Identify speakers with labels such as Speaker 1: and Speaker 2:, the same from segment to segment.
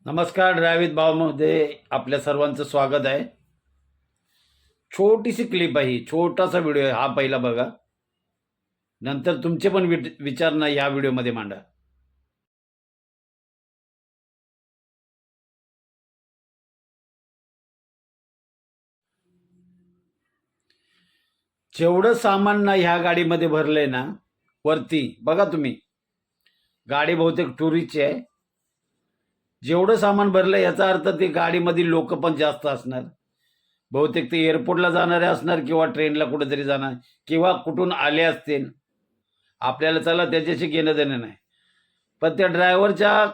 Speaker 1: नमस्कार. ड्रायव्हित भावमध्ये आपल्या सर्वांचं स्वागत आहे. छोटीशी क्लिप आहे, छोटासा व्हिडिओ आहे. हा पहिला बघा, नंतर तुमचे पण विचार ना या व्हिडिओमध्ये मांडा. जेवढं सामान ना ह्या गाडीमध्ये भरलंय ना, वरती बघा तुम्ही, गाडी बहुतेक टुरिस्टची आहे. जेवढं सामान भरलंय याचा अर्थ ते गाडीमधील लोक पण जास्त असणार. बहुतेक ते एअरपोर्टला जाणारे असणार किंवा ट्रेनला कुठेतरी जाणार किंवा कुठून आले असतील. आपल्याला चला त्याच्याशी घेणं देणं नाही, पण त्या ड्रायव्हरच्या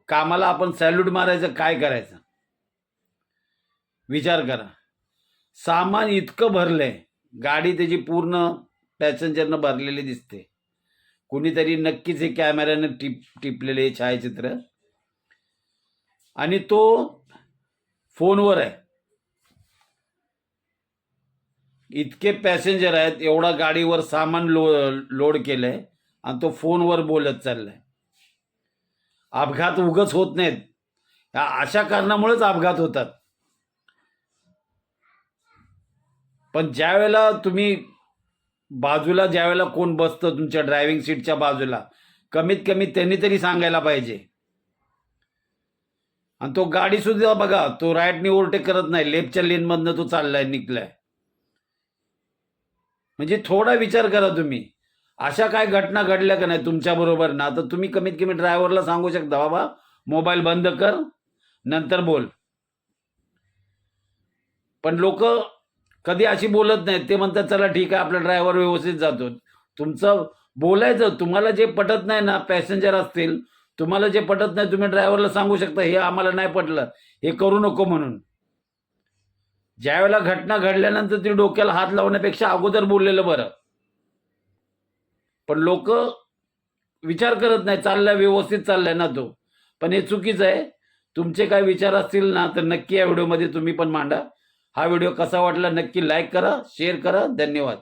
Speaker 1: कामाला आपण सॅल्यूट मारायचं, काय करायचं विचार करा. सामान इतकं भरलंय, गाडी त्याची पूर्ण पॅसेंजरनं भरलेली दिसते. कुणीतरी नक्कीच हे कॅमेऱ्यानं टिपलेले छायाचित्र, आणि तो फोनवर आहे. इतके पॅसेंजर आहेत, एवढा गाडीवर सामान लोड केलंय आणि तो फोनवर बोलत चाललाय. अपघात उगच होत नाहीत, अशा कारणामुळेच अपघात होतात. पण ज्यावेळेला तुम्ही बाजूला, ज्यावेळेला कोण बसतं तुमच्या ड्रायव्हिंग सीटच्या बाजूला, कमीत कमी त्यांनी तरी सांगायला पाहिजे. आणि तो गाडी सुद्धा बघा, तो राईटनी ओव्हरटेक करत नाही, लेफ्टच्या लेनमधनं तो चाललाय, निघलाय. म्हणजे थोडा विचार करा तुम्ही. अशा काय घटना घडल्या का नाही तुमच्या बरोबर ना, तर तुम्ही कमीत कमी ड्रायव्हरला सांगू शकता, बाबा मोबाईल बंद कर, नंतर बोल. पण लोक कधी अशी बोलत नाहीत. ते म्हणतात चला ठीक आहे, आपला ड्रायव्हर व्यवस्थित जातो. तुमचं बोलायचं, तुम्हाला जे पटत नाही ना, पॅसेंजर असतील, तुम्हाला जे पटत नाही तुम्ही ड्रायव्हरला सांगू शकता, हे आम्हाला नाही पटलं, हे करू नको म्हणून. ज्यावेळेला घटना घडल्यानंतर ती डोक्याला हात लावण्यापेक्षा अगोदर बोललेलं बरं. पण लोक विचार करत नाही, चाललाय व्यवस्थित चाललाय ना तो. पण हे चुकीचं आहे. तुमचे काय विचार असतील ना, तर नक्की या व्हिडिओमध्ये तुम्ही पण मांडा. हा व्हिडिओ कसा वाटला नक्की लाईक करा, शेअर करा. धन्यवाद.